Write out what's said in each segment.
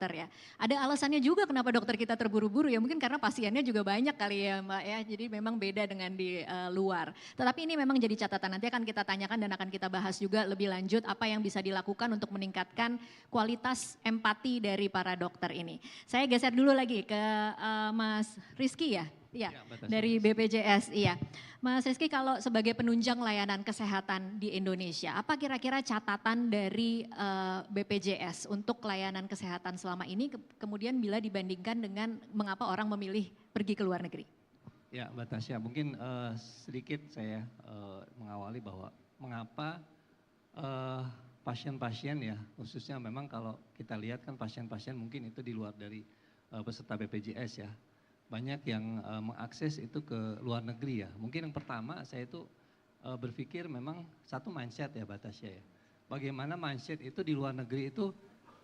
dokter ya. Ada alasannya juga kenapa dokter kita terburu-buru ya, mungkin karena pasiennya juga banyak kali ya Mbak ya, jadi memang beda dengan di luar. Tetapi ini memang jadi catatan, nanti akan kita tanyakan dan akan kita bahas juga lebih lanjut apa yang bisa dilakukan untuk meningkatkan kualitas empati dari para dokter ini. Saya geser dulu lagi ke Mas Rizky ya. Iya, Ya, Mbak Tasya. dari BPJS, iya. Mas Rizky, kalau sebagai penunjang layanan kesehatan di Indonesia, apa kira-kira catatan dari BPJS untuk layanan kesehatan selama ini, kemudian bila dibandingkan dengan mengapa orang memilih pergi ke luar negeri? Ya, Mbak Tasya, mungkin sedikit saya mengawali bahwa mengapa pasien-pasien ya, khususnya memang kalau kita lihat kan pasien-pasien mungkin itu di luar dari peserta BPJS ya. Banyak yang mengakses itu ke luar negeri ya. Mungkin yang pertama saya itu berpikir memang satu mindset ya Mbak Tasya ya. Bagaimana mindset itu di luar negeri itu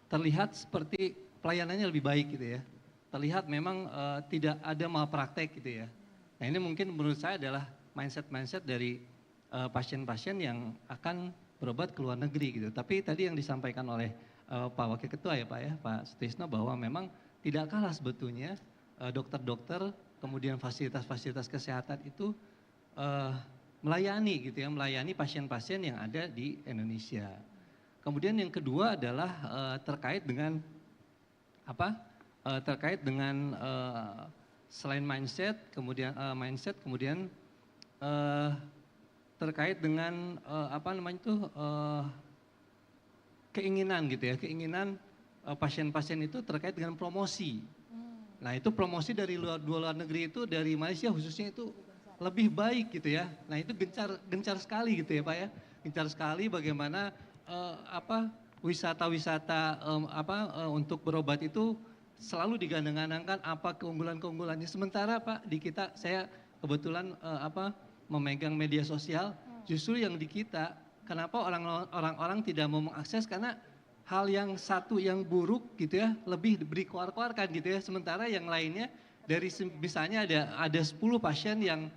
terlihat seperti pelayanannya lebih baik gitu ya. Terlihat memang tidak ada malpraktek gitu ya. Nah ini mungkin menurut saya adalah mindset-mindset dari pasien-pasien yang akan berobat ke luar negeri gitu. Tapi tadi yang disampaikan oleh Pak Wakil Ketua ya Pak ya, Pak Sutrisno bahwa memang tidak kalah sebetulnya dokter-dokter, kemudian fasilitas-fasilitas kesehatan itu melayani gitu ya, melayani pasien-pasien yang ada di Indonesia. Kemudian yang kedua adalah terkait dengan apa? Terkait dengan selain mindset, kemudian terkait dengan apa namanya itu keinginan gitu ya, keinginan pasien-pasien itu terkait dengan promosi. Nah itu promosi dari luar negeri itu dari Malaysia khususnya itu lebih baik gitu ya. Nah itu gencar sekali gitu ya Pak ya. Gencar sekali bagaimana wisata-wisata untuk berobat itu selalu digandeng-gandengkan apa keunggulan-keunggulannya. Sementara Pak di kita saya kebetulan memegang media sosial, justru yang di kita kenapa orang-orang tidak mau mengakses karena hal yang satu yang buruk gitu ya lebih diberi keluar-keluarkan gitu ya, sementara yang lainnya dari misalnya ada 10 pasien yang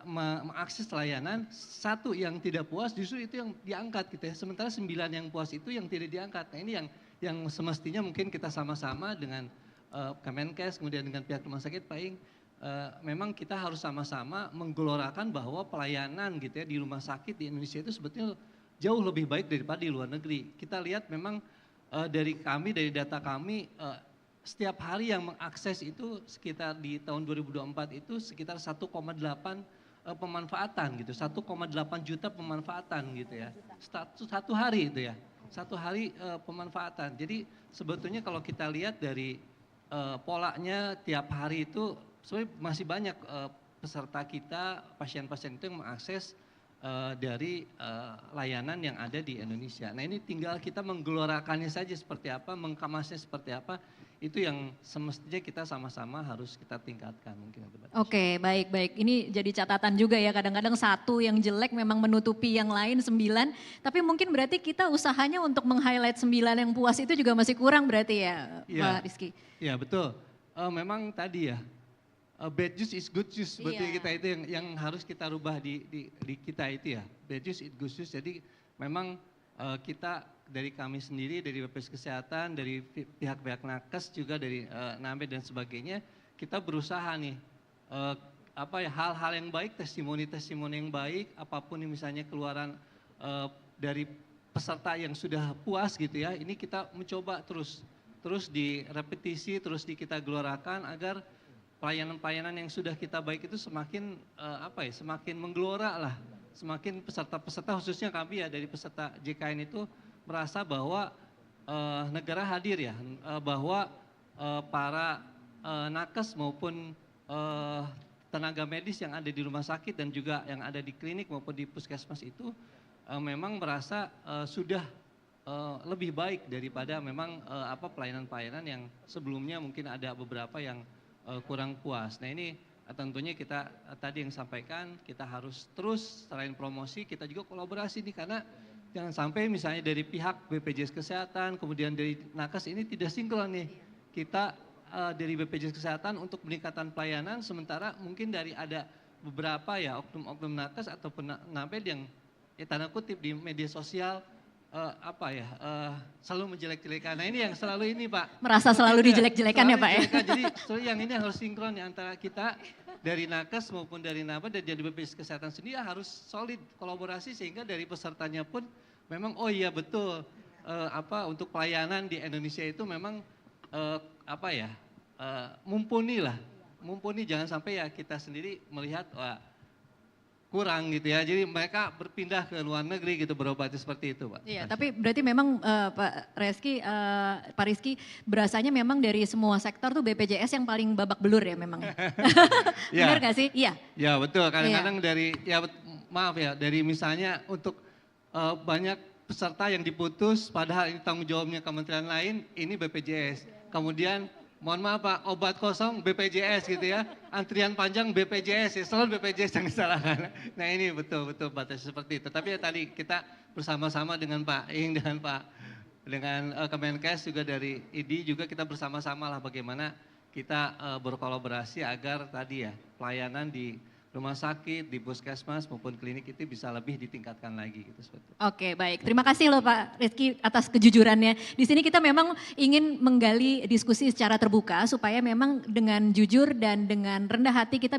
mengakses layanan, satu yang tidak puas justru itu yang diangkat gitu ya, sementara 9 yang puas itu yang tidak diangkat. Nah ini yang semestinya mungkin kita sama-sama dengan Kemenkes kemudian dengan pihak rumah sakit Pak Ing, memang kita harus sama-sama menggelorakan bahwa pelayanan gitu ya di rumah sakit di Indonesia itu sebetulnya jauh lebih baik daripada di luar negeri. Kita lihat memang dari data kami setiap hari yang mengakses itu sekitar di tahun 2024 itu sekitar 1,8 pemanfaatan gitu, 1,8 juta pemanfaatan gitu ya. Satu hari itu ya, satu hari pemanfaatan. Jadi sebetulnya kalau kita lihat dari polanya tiap hari itu sebenarnya masih banyak peserta kita, pasien-pasien itu yang mengakses dari layanan yang ada di Indonesia. Nah ini tinggal kita menggelorakannya saja seperti apa, mengkamasnya seperti apa, itu yang semestinya kita sama-sama harus kita tingkatkan mungkin. Oke, baik-baik. Ini jadi catatan juga ya, kadang-kadang satu yang jelek memang menutupi yang lain 9, tapi mungkin berarti kita usahanya untuk meng-highlight 9 yang puas itu juga masih kurang berarti ya Pak Rizky? Iya betul, memang tadi ya, bad juice is good juice, berarti kita itu yang harus kita rubah di kita itu ya. Bad juice is good juice, jadi memang kita dari kami sendiri, dari BPJS Kesehatan, dari pihak-pihak nakes juga dari NAMBE dan sebagainya, kita berusaha nih, hal-hal yang baik, testimoni-testimoni yang baik, apapun yang misalnya keluaran dari peserta yang sudah puas gitu ya, ini kita mencoba terus direpetisi, terus kita gelorakan agar pelayanan-pelayanan yang sudah kita baik itu semakin semakin menggelora lah, semakin peserta-peserta khususnya kami ya dari peserta JKN itu merasa bahwa negara hadir ya, bahwa para nakes maupun tenaga medis yang ada di rumah sakit dan juga yang ada di klinik maupun di puskesmas itu memang merasa sudah lebih baik daripada memang pelayanan-pelayanan yang sebelumnya mungkin ada beberapa yang kurang puas. Nah ini tentunya kita tadi yang sampaikan kita harus terus selain promosi kita juga kolaborasi nih, karena jangan sampai misalnya dari pihak BPJS Kesehatan kemudian dari nakes ini tidak sinkron nih. Kita dari BPJS Kesehatan untuk peningkatan pelayanan, sementara mungkin dari ada beberapa ya oknum-oknum nakes atau penambed yang tanda kutip di media sosial selalu menjelek-jelekan. Nah ini yang selalu ini Pak. Merasa selalu dijelek-jelekan ya Pak ya? Jadi yang ini harus sinkron ya antara kita dari Nakes maupun dari NAPA dan dari BPJS Kesehatan sendiri harus solid kolaborasi sehingga dari pesertanya pun memang oh iya betul untuk pelayanan di Indonesia itu memang mumpuni lah. Mumpuni jangan sampai ya kita sendiri melihat wah kurang gitu ya. Jadi mereka berpindah ke luar negeri gitu berobat seperti itu Pak. Iya, tapi berarti memang Pak Rizky berasanya memang dari semua sektor tuh BPJS yang paling babak belur ya memang. Benar gak sih? Iya. Ya betul, kadang-kadang dari misalnya untuk banyak peserta yang diputus padahal ini tanggung jawabnya kementerian lain, ini BPJS. Kemudian mohon maaf Pak, obat kosong BPJS gitu ya, antrian panjang BPJS, ya selalu BPJS yang disalahkan. Nah ini betul-betul batas seperti itu. Tapi ya tadi kita bersama-sama dengan Pak Ing, dengan Kemenkes juga dari ID juga kita bersama-sama lah bagaimana kita berkolaborasi agar tadi ya pelayanan di rumah sakit, di puskesmas maupun klinik itu bisa lebih ditingkatkan lagi gitu seperti itu. Oke, baik. Terima kasih loh Pak Rizky atas kejujurannya. Di sini kita memang ingin menggali diskusi secara terbuka supaya memang dengan jujur dan dengan rendah hati kita bisa